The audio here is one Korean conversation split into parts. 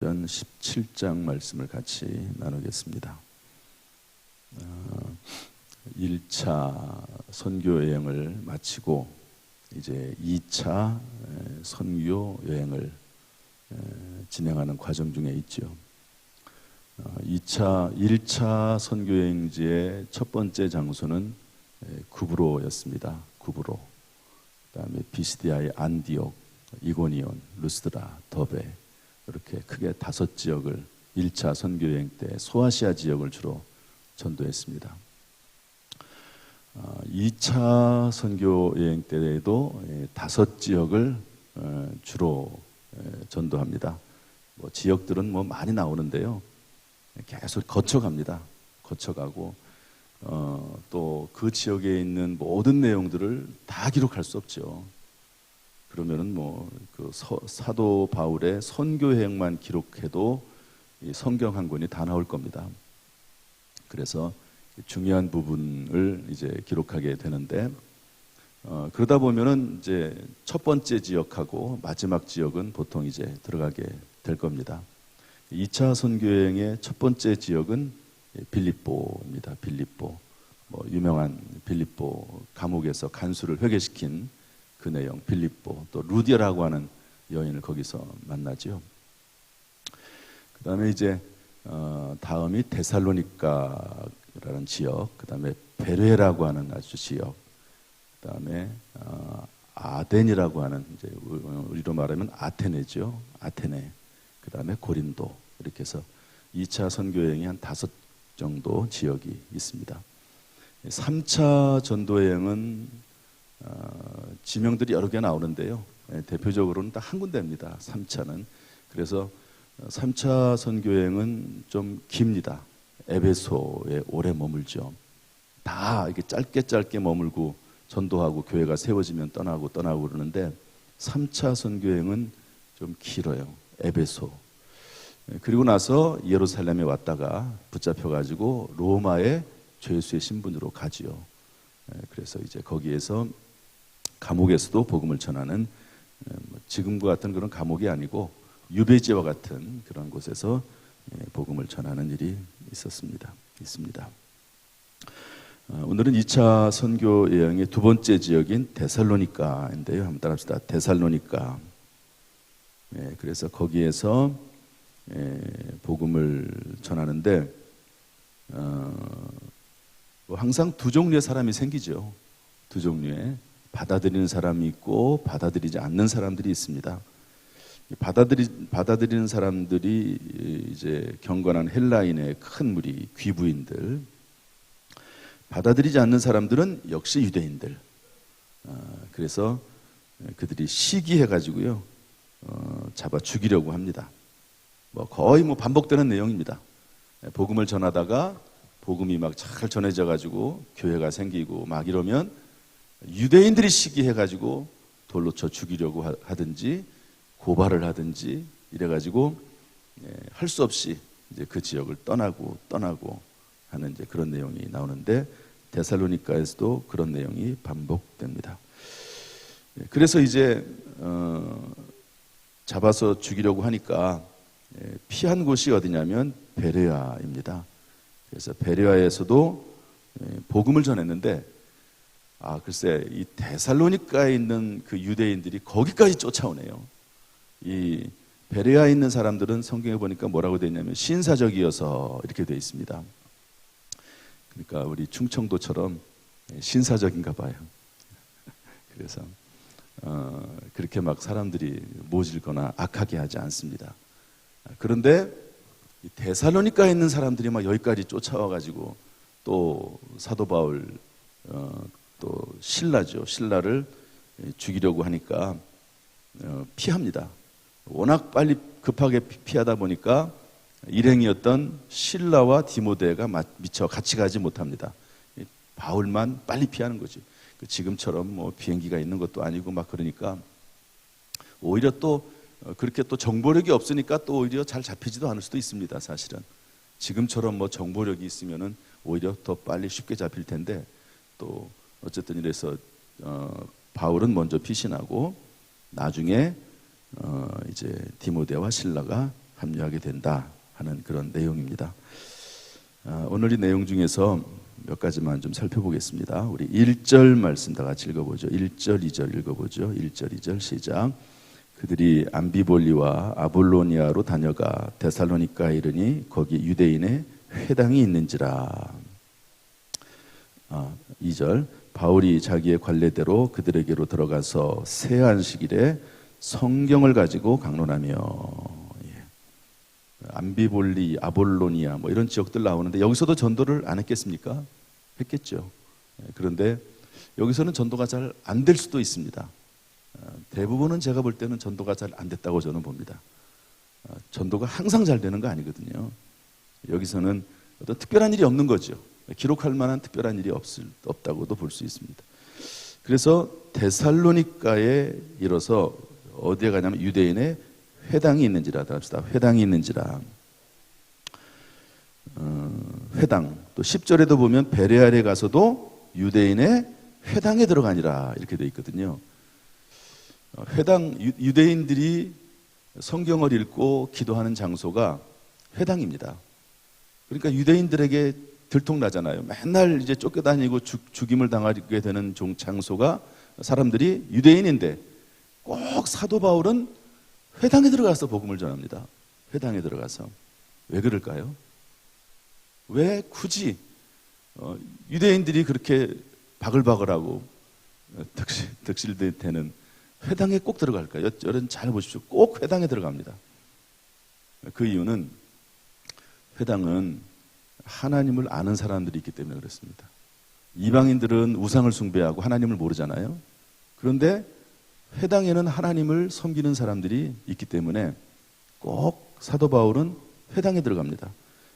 17장 말씀을 같이 나누겠습니다. 1차 선교 여행을 마치고 이제 2차 선교 여행을 진행하는 과정 중에 있죠. 1차 선교 여행지의 첫 번째 장소는 구브로였습니다. 구브로. 그다음에 비시디아의 안디옥, 이고니온, 루스드라, 더베 이렇게 크게 5지역을 1차 선교여행 때 소아시아 지역을 주로 전도했습니다. 2차 선교여행 때에도 5지역을 주로 전도합니다. 지역들은 많이 나오는데요. 계속 거쳐갑니다. 거쳐가고 또 그 지역에 있는 모든 내용들을 다 기록할 수 없죠. 그러면은 그 사도 바울의 선교여행만 기록해도 이 성경 한 권이 다 나올 겁니다. 그래서 중요한 부분을 이제 기록하게 되는데 그러다 보면은 이제 첫 번째 지역하고 마지막 지역은 보통 이제 들어가게 될 겁니다. 2차 선교여행의 첫 번째 지역은 빌립보입니다. 빌립보. 유명한 빌립보 감옥에서 간수를 회개시킨 그 내용, 빌립보, 또 루디아라고 하는 여인을 거기서 만나죠. 그 다음에 이제 다음이 데살로니가라는 지역, 그 다음에 베레라고 하는 아주 지역, 그 다음에 아덴이라고 하는 이제 우리로 말하면 아테네죠. 아테네. 그 다음에 고린도. 이렇게 해서 2차 선교여행이 한 5 정도 지역이 있습니다. 3차 전도여행은 지명들이 여러 개 나오는데요. 대표적으로는 딱 한 군데입니다. 3차는. 그래서 3차 선교여행은 좀 깁니다. 에베소에 오래 머물죠. 다 이렇게 짧게 머물고 전도하고 교회가 세워지면 떠나고 그러는데 3차 선교여행은 좀 길어요. 에베소. 그리고 나서 예루살렘에 왔다가 붙잡혀가지고 로마의 죄수의 신분으로 가지요. 그래서 이제 거기에서 감옥에서도 복음을 전하는 지금과 같은 그런 감옥이 아니고 유배지와 같은 그런 곳에서 복음을 전하는 일이 있습니다. 오늘은 2차 선교 여행의 2번째 지역인 데살로니가인데요. 한번 따라합시다. 데살로니가. 그래서 거기에서 복음을 전하는데 항상 2 종류의 사람이 생기죠. 2 종류의 받아들이는 사람이 있고 받아들이지 않는 사람들이 있습니다. 받아들이는 사람들이 이제 경건한 헬라인의 큰 무리, 귀부인들. 받아들이지 않는 사람들은 역시 유대인들. 그래서 그들이 시기해가지고요, 잡아 죽이려고 합니다. 거의 반복되는 내용입니다. 복음을 전하다가 복음이 막 잘 전해져가지고 교회가 생기고 막 이러면 유대인들이 시기해가지고 돌로 쳐 죽이려고 하든지 고발을 하든지 이래가지고 할 수 없이 이제 그 지역을 떠나고 하는 이제 그런 내용이 나오는데 데살로니가에서도 그런 내용이 반복됩니다. 그래서 이제 잡아서 죽이려고 하니까 피한 곳이 어디냐면 베레아입니다. 그래서 베레아에서도 복음을 전했는데 글쎄 이 데살로니가에 있는 그 유대인들이 거기까지 쫓아오네요. 이 베레아에 있는 사람들은 성경에 보니까 뭐라고 되어 있냐면 신사적이어서 이렇게 되어 있습니다. 그러니까 우리 충청도처럼 신사적인가 봐요. 그래서 그렇게 막 사람들이 모질거나 악하게 하지 않습니다. 그런데 이 데살로니가에 있는 사람들이 막 여기까지 쫓아와가지고 또 사도 바울 또 신라를 죽이려고 하니까 피합니다. 워낙 빨리 급하게 피하다 보니까 일행이었던 신라와 디모데가 미처 같이 가지 못합니다. 바울만 빨리 피하는 거지. 지금처럼 비행기가 있는 것도 아니고 막 그러니까 오히려 또 그렇게 또 정보력이 없으니까 또 오히려 잘 잡히지도 않을 수도 있습니다. 사실은 지금처럼 정보력이 있으면은 오히려 더 빨리 쉽게 잡힐 텐데 또 어쨌든 이래서 바울은 먼저 피신하고 나중에 이제 디모데와 실라가 합류하게 된다 하는 그런 내용입니다. 오늘 이 내용 중에서 몇 가지만 좀 살펴보겠습니다. 우리 1절 말씀 다 같이 읽어보죠. 1절, 2절 읽어보죠. 1절, 2절 시작. 그들이 암비볼리와 아볼로니아로 다녀가 데살로니가에 이르니 거기 유대인의 회당이 있는지라. 2절. 바울이 자기의 관례대로 그들에게로 들어가서 새 안식일에 성경을 가지고 강론하며. 암비볼리, 아볼로니아 뭐 이런 지역들 나오는데 여기서도 전도를 안 했겠습니까? 했겠죠. 그런데 여기서는 전도가 잘 안 될 수도 있습니다. 대부분은 제가 볼 때는 전도가 잘 안 됐다고 저는 봅니다. 전도가 항상 잘 되는 거 아니거든요. 여기서는 어떤 특별한 일이 없는 거죠. 기록할 만한 특별한 일이 없다고도 볼 수 있습니다. 그래서 데살로니가에 이뤄서 어디에 가냐면 유대인의 회당이 있는지라. 합시다. 회당이 있는지라. 회당. 또 10절에도 보면 베레아에 가서도 유대인의 회당에 들어가니라 이렇게 되어 있거든요. 회당, 유대인들이 성경을 읽고 기도하는 장소가 회당입니다. 그러니까 유대인들에게 들통나잖아요. 맨날 이제 쫓겨다니고 죽임을 당하게 되는 장소가 사람들이 유대인인데 꼭 사도 바울은 회당에 들어가서 복음을 전합니다. 회당에 들어가서. 왜 그럴까요? 왜 굳이 유대인들이 그렇게 바글바글하고 득실되는 회당에 꼭 들어갈까요? 여러분 잘 보십시오. 꼭 회당에 들어갑니다. 그 이유는 회당은 하나님을 아는 사람들이 있기 때문에 그렇습니다. 이방인들은 우상을 숭배하고 하나님을 모르잖아요. 그런데 회당에는 하나님을 섬기는 사람들이 있기 때문에 꼭 사도 바울은 회당에 들어갑니다.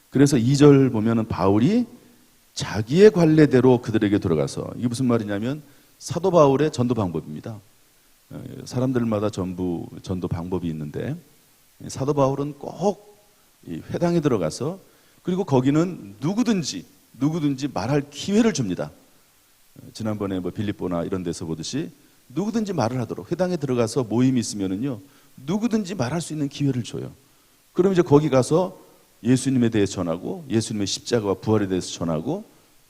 그래서 2절 보면은 바울이 자기의 관례대로 그들에게 들어가서, 이게 무슨 말이냐면 사도 바울의 전도 방법입니다. 사람들마다 전부 전도 방법이 있는데 사도 바울은 꼭 이 회당에 들어가서, 그리고 거기는 누구든지 말할 기회를 줍니다. 지난번에 뭐 빌립보나 이런 데서 보듯이 누구든지 말을 하도록, 회당에 들어가서 모임이 있으면은요 누구든지 말할 수 있는 기회를 줘요. 그럼 이제 거기 가서 예수님에 대해서 전하고 예수님의 십자가와 부활에 대해서 전하고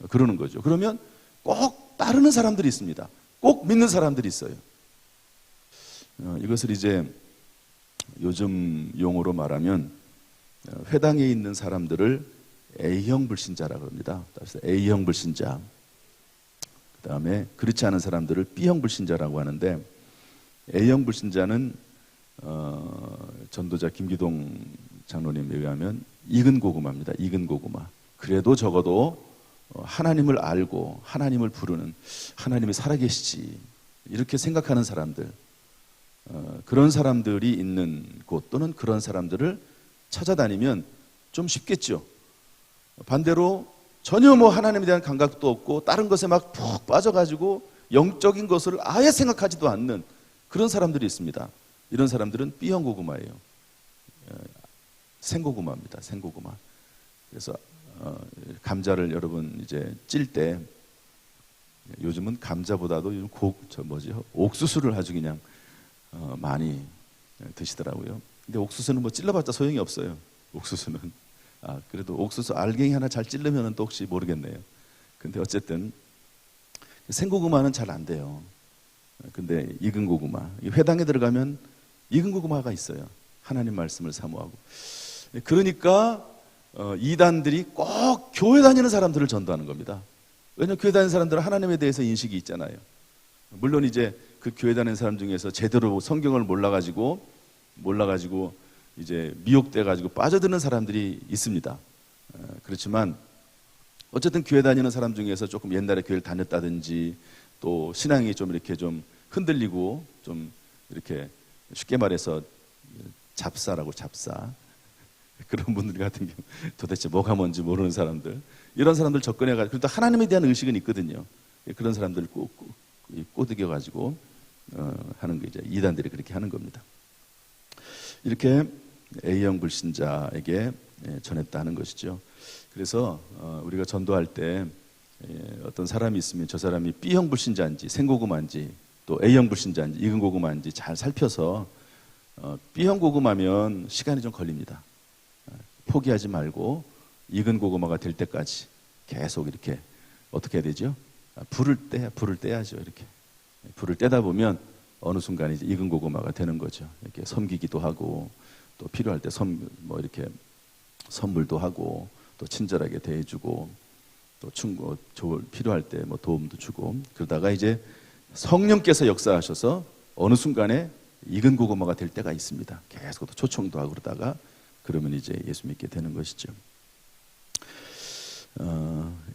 그러는 거죠. 그러면 꼭 따르는 사람들이 있습니다. 꼭 믿는 사람들이 있어요. 이것을 이제 요즘 용어로 말하면 회당에 있는 사람들을 A형 불신자라고 합니다. A형 불신자. 그 다음에 그렇지 않은 사람들을 B형 불신자라고 하는데, A형 불신자는 전도자 김기동 장로님에 의하면 익은 고구마입니다. 익은 고구마. 그래도 적어도 하나님을 알고 하나님을 부르는, 하나님이 살아계시지 이렇게 생각하는 사람들, 그런 사람들이 있는 곳 또는 그런 사람들을 찾아다니면 좀 쉽겠죠. 반대로 전혀 뭐 하나님에 대한 감각도 없고 다른 것에 막 푹 빠져가지고 영적인 것을 아예 생각하지도 않는 그런 사람들이 있습니다. 이런 사람들은 B형 고구마예요. 생고구마입니다. 생고구마. 그래서 감자를 여러분 이제 찔 때 요즘은 감자보다도 옥수수를 아주 그냥 많이 드시더라고요. 근데 옥수수는 뭐 찔러봤자 소용이 없어요. 옥수수는. 그래도 옥수수 알갱이 하나 잘 찔르면 또 혹시 모르겠네요. 근데 어쨌든 생고구마는 잘 안 돼요. 근데 익은 고구마, 회당에 들어가면 익은 고구마가 있어요. 하나님 말씀을 사모하고. 그러니까 이단들이 꼭 교회 다니는 사람들을 전도하는 겁니다. 왜냐하면 교회 다니는 사람들은 하나님에 대해서 인식이 있잖아요. 물론 이제 그 교회 다니는 사람 중에서 제대로 성경을 몰라가지고 이제 미혹돼가지고 빠져드는 사람들이 있습니다. 그렇지만 어쨌든 교회 다니는 사람 중에서 조금 옛날에 교회를 다녔다든지 또 신앙이 좀 이렇게 좀 흔들리고 좀 이렇게 쉽게 말해서 잡사라고, 잡사. 그런 분들 같은 경우 도대체 뭐가 뭔지 모르는 사람들, 이런 사람들 접근해가지고, 그래도 하나님에 대한 의식은 있거든요. 그런 사람들 꼬드겨가지고 하는 거, 이제 이단들이 그렇게 하는 겁니다. 이렇게 A형 불신자에게 전했다는 것이죠. 그래서 우리가 전도할 때 어떤 사람이 있으면 저 사람이 B형 불신자인지 생고구마인지 또 A형 불신자인지 익은 고구마인지 잘 살펴서 B형 고구마면 시간이 좀 걸립니다. 포기하지 말고 익은 고구마가 될 때까지 계속 이렇게 어떻게 해야 되죠? 불을 떼야죠. 이렇게 불을 떼다 보면 어느 순간 이제 익은 고구마가 되는 거죠. 이렇게 섬기기도 하고 또 필요할 때 이렇게 선물도 하고 또 친절하게 대해주고 또 필요할 때 도움도 주고 그러다가 이제 성령께서 역사하셔서 어느 순간에 익은 고구마가 될 때가 있습니다. 계속 또 초청도 하고 그러면 이제 예수 믿게 되는 것이죠.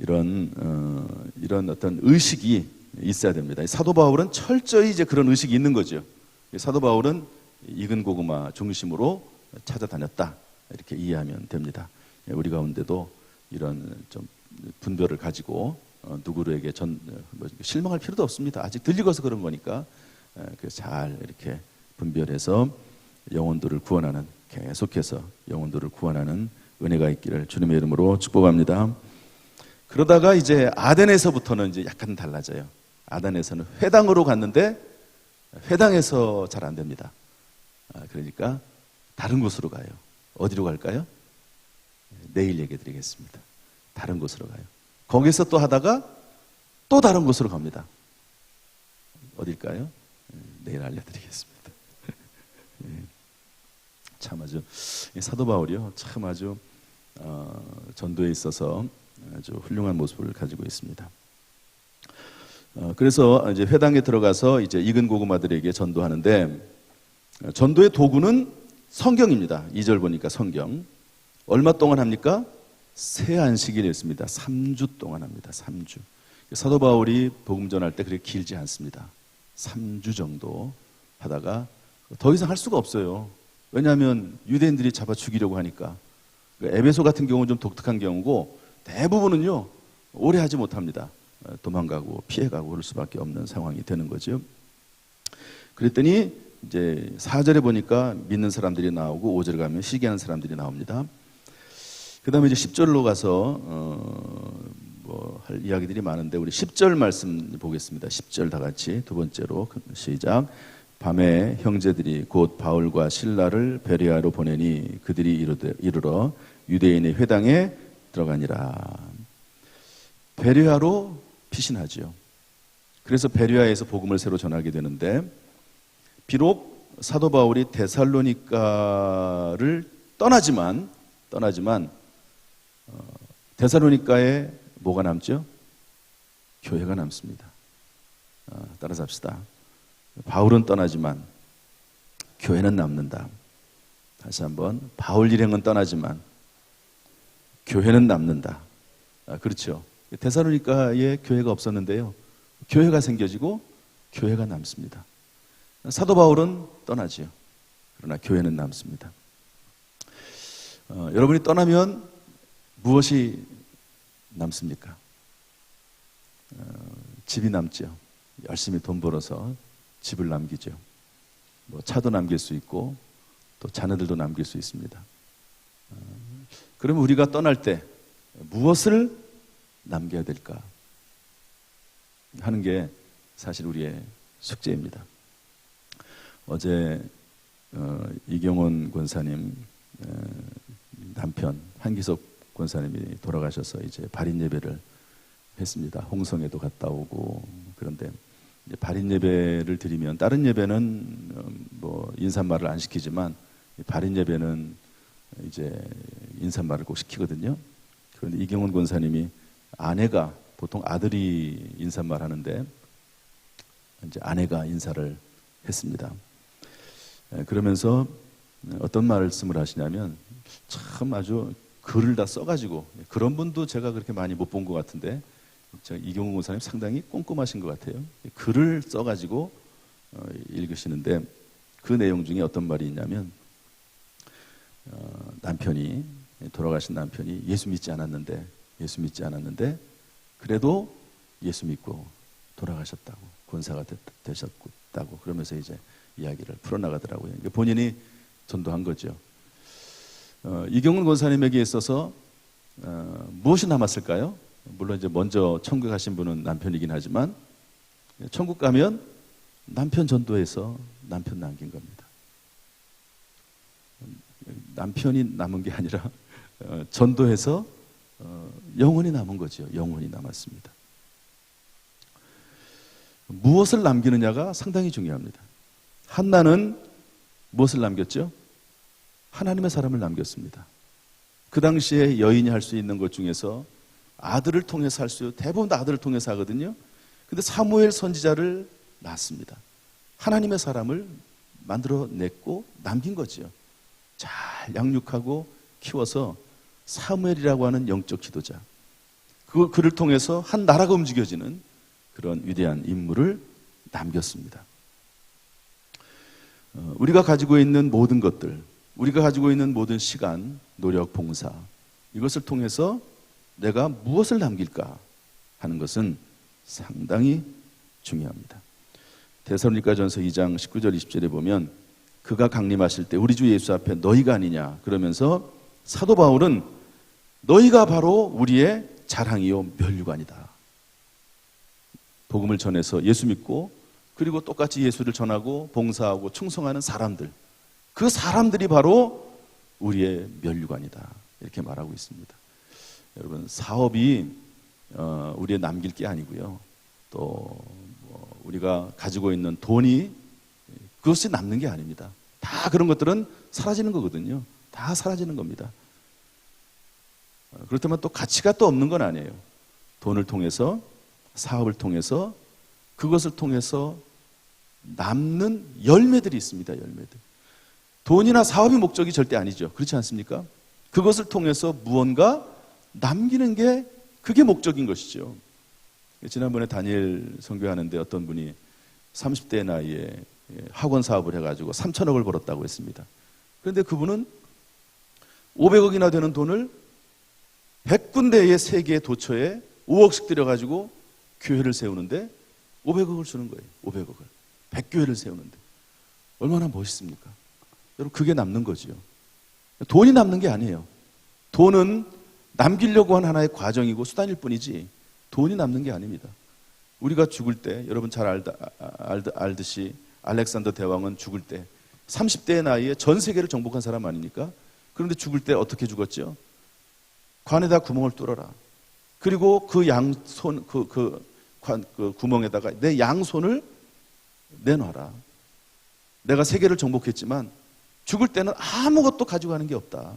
이런 어떤 의식이 있어야 됩니다. 사도 바울은 철저히 이제 그런 의식이 있는 거죠. 사도 바울은 익은 고구마 중심으로 찾아다녔다. 이렇게 이해하면 됩니다. 우리 가운데도 이런 좀 분별을 가지고 누구에게 실망할 필요도 없습니다. 아직 덜 익어서 그런 거니까 잘 이렇게 분별해서 영혼들을 구원하는 계속해서 영혼들을 구원하는 은혜가 있기를 주님의 이름으로 축복합니다. 그러다가 이제 아덴에서부터는 이제 약간 달라져요. 아덴에서는 회당으로 갔는데 회당에서 잘 안 됩니다. 그러니까 다른 곳으로 가요. 어디로 갈까요? 내일 얘기 드리겠습니다. 다른 곳으로 가요. 거기서 또 하다가 또 다른 곳으로 갑니다. 어딜까요? 내일 알려드리겠습니다. 참 아주 사도 바울이요 참 아주 전도에 있어서 아주 훌륭한 모습을 가지고 있습니다. 그래서 이제 회당에 들어가서 이제 익은 고구마들에게 전도하는데 전도의 도구는 성경입니다. 2절 보니까 성경. 얼마 동안 합니까? 새 안식일이 있습니다. 3주 동안 합니다. 3주. 사도 바울이 복음 전할 때 그렇게 길지 않습니다. 3주 정도 하다가 더 이상 할 수가 없어요. 왜냐하면 유대인들이 잡아 죽이려고 하니까. 에베소 같은 경우는 좀 독특한 경우고 대부분은요 오래 하지 못합니다. 도망가고 피해가고 그럴 수밖에 없는 상황이 되는 거죠. 그랬더니 이제 4절에 보니까 믿는 사람들이 나오고 5절에 가면 시기하는 사람들이 나옵니다. 그 다음에 이제 10절로 가서 할 이야기들이 많은데 우리 10절 말씀 보겠습니다. 10절 다 같이 두 번째로 시작. 밤에 형제들이 곧 바울과 실라를 베레아로 보내니 그들이 이르러 유대인의 회당에 들어가니라. 베레아로 피신하지요. 그래서 베레아에서 복음을 새로 전하게 되는데 비록 사도 바울이 데살로니가를 떠나지만 데살로니가에 뭐가 남죠? 교회가 남습니다. 따라서 합시다. 바울은 떠나지만 교회는 남는다. 다시 한번 바울 일행은 떠나지만 교회는 남는다. 그렇죠. 데살로니가에 교회가 없었는데요. 교회가 생겨지고 교회가 남습니다. 사도 바울은 떠나지요. 그러나 교회는 남습니다. 여러분이 떠나면 무엇이 남습니까? 집이 남죠. 열심히 돈 벌어서 집을 남기죠. 차도 남길 수 있고 또 자녀들도 남길 수 있습니다. 그러면 우리가 떠날 때 무엇을 남겨야 될까 하는 게 사실 우리의 숙제입니다. 어제 이경원 권사님 남편 한기석 권사님이 돌아가셔서 이제 발인 예배를 했습니다. 홍성에도 갔다 오고 그런데 이제 발인 예배를 드리면 다른 예배는 인사말을 안 시키지만 발인 예배는 이제 인사말을 꼭 시키거든요. 그런데 이경원 권사님이 아내가 보통 아들이 인사말 하는데 이제 아내가 인사를 했습니다. 그러면서 어떤 말씀을 하시냐면 참 아주 글을 다 써가지고 그런 분도 제가 그렇게 많이 못 본 것 같은데 이경훈 권사님 상당히 꼼꼼하신 것 같아요. 글을 써가지고 읽으시는데 그 내용 중에 어떤 말이 있냐면 돌아가신 남편이 예수 믿지 않았는데 그래도 예수 믿고 돌아가셨다고 권사가 되셨다고 그러면서 이제 이야기를 풀어나가더라고요. 본인이 전도한 거죠. 이경훈 권사님에게 있어서 무엇이 남았을까요? 물론 이제 먼저 천국 가신 분은 남편이긴 하지만 천국 가면 남편 전도해서 남편 남긴 겁니다. 남편이 남은 게 아니라 전도해서 영혼이 남은 거죠. 영혼이 남았습니다. 무엇을 남기느냐가 상당히 중요합니다. 한나는 무엇을 남겼죠? 하나님의 사람을 남겼습니다. 그 당시에 여인이 할 수 있는 것 중에서 아들을 통해서 할 수, 대부분 다 아들을 통해서 하거든요. 근데 사무엘 선지자를 낳았습니다. 하나님의 사람을 만들어냈고 남긴 거죠. 잘 양육하고 키워서 사무엘이라고 하는 영적 지도자, 그를 통해서 한 나라가 움직여지는 그런 위대한 인물을 남겼습니다. 우리가 가지고 있는 모든 것들, 우리가 가지고 있는 모든 시간, 노력, 봉사, 이것을 통해서 내가 무엇을 남길까 하는 것은 상당히 중요합니다. 데살로니가전서 2장 19절 20절에 보면 그가 강림하실 때 우리 주 예수 앞에 너희가 아니냐 그러면서 사도 바울은 너희가 바로 우리의 자랑이요 면류관이다. 복음을 전해서 예수 믿고 그리고 똑같이 예수를 전하고 봉사하고 충성하는 사람들, 그 사람들이 바로 우리의 면류관이다. 이렇게 말하고 있습니다. 여러분, 사업이 우리의 남길 게 아니고요. 또 우리가 가지고 있는 돈이 그것이 남는 게 아닙니다. 다 그런 것들은 사라지는 거거든요. 다 사라지는 겁니다. 그렇다면 또 가치가 또 없는 건 아니에요. 돈을 통해서, 사업을 통해서, 그것을 통해서 남는 열매들이 있습니다. 열매들. 돈이나 사업이 목적이 절대 아니죠. 그렇지 않습니까? 그것을 통해서 무언가 남기는 게 그게 목적인 것이죠. 지난번에 다니엘 선교하는데 어떤 분이 30대 나이에 학원 사업을 해가지고 3천억을 벌었다고 했습니다. 그런데 그분은 500억이나 되는 돈을 100군데의 세계 도처에 5억씩 들여가지고 교회를 세우는데 500억을 주는 거예요. 500억을. 100교회를 세우는데. 얼마나 멋있습니까? 여러분, 그게 남는 거지요. 돈이 남는 게 아니에요. 돈은 남기려고 한 하나의 과정이고 수단일 뿐이지 돈이 남는 게 아닙니다. 우리가 죽을 때, 여러분 잘 알듯이 알렉산더 대왕은 죽을 때 30대의 나이에 전 세계를 정복한 사람 아닙니까? 그런데 죽을 때 어떻게 죽었죠? 관에다 구멍을 뚫어라. 그리고 그 양손, 그 구멍에다가 내 양손을 내놔라. 내가 세계를 정복했지만 죽을 때는 아무것도 가져가는 게 없다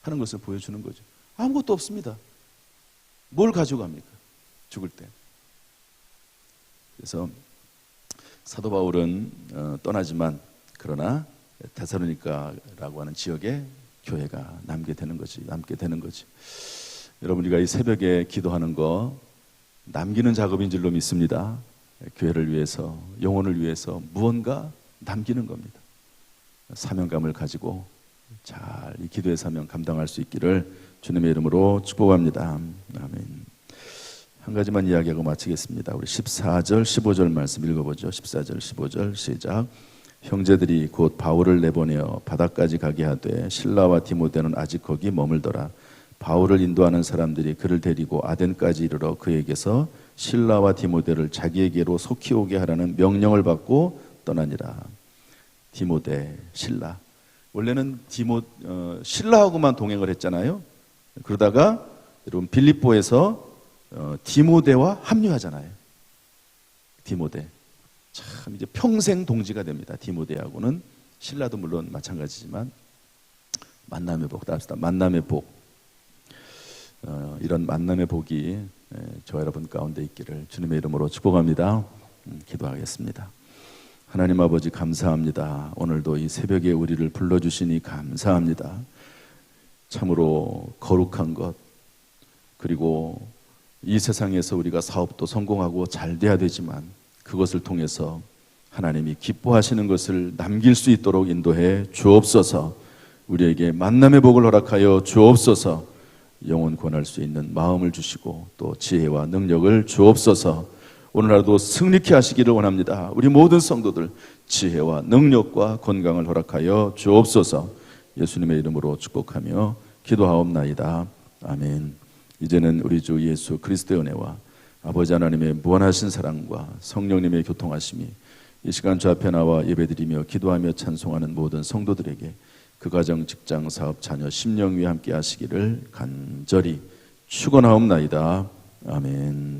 하는 것을 보여주는 거죠. 아무것도 없습니다. 뭘 가져갑니까? 죽을 때. 그래서 사도 바울은 떠나지만 그러나 데살로니가라고 하는 지역에 교회가 남게 되는 거지. 여러분, 우리가 이 새벽에 기도하는 거 남기는 작업인 줄로 믿습니다. 교회를 위해서, 영혼을 위해서 무언가 남기는 겁니다. 사명감을 가지고 잘 이 기도의 사명 감당할 수 있기를 주님의 이름으로 축복합니다. 아멘. 한 가지만 이야기하고 마치겠습니다. 우리 14절, 15절 말씀 읽어보죠. 14절, 15절 시작. 형제들이 곧 바울을 내보내어 바다까지 가게 하되 실라와 디모데는 아직 거기 머물더라. 바울을 인도하는 사람들이 그를 데리고 아덴까지 이르러 그에게서 실라와 디모데를 자기에게로 속히 오게 하라는 명령을 받고 떠나니라. 디모데, 실라. 원래는 실라하고만 동행을 했잖아요. 그러다가 여러분 빌립보에서 디모데와 합류하잖아요. 디모데. 참 이제 평생 동지가 됩니다. 디모데하고는. 실라도 물론 마찬가지지만 만남의 복, 답시다. 만남의 복. 이런 만남의 복이 저 여러분 가운데 있기를 주님의 이름으로 축복합니다. 기도하겠습니다. 하나님 아버지 감사합니다. 오늘도 이 새벽에 우리를 불러주시니 감사합니다. 참으로 거룩한 것, 그리고 이 세상에서 우리가 사업도 성공하고 잘 돼야 되지만 그것을 통해서 하나님이 기뻐하시는 것을 남길 수 있도록 인도해 주옵소서. 우리에게 만남의 복을 허락하여 주옵소서. 영혼 구원할 수 있는 마음을 주시고 또 지혜와 능력을 주옵소서. 오늘 하루도 승리케 하시기를 원합니다. 우리 모든 성도들 지혜와 능력과 건강을 허락하여 주옵소서. 예수님의 이름으로 축복하며 기도하옵나이다. 아멘. 이제는 우리 주 예수 그리스도의 은혜와 아버지 하나님의 무한하신 사랑과 성령님의 교통하심이 이 시간 주 앞에 나와 예배드리며 기도하며 찬송하는 모든 성도들에게 그 가정, 직장, 사업, 자녀, 심령 위에 함께 하시기를 간절히 축원하옵나이다. 아멘.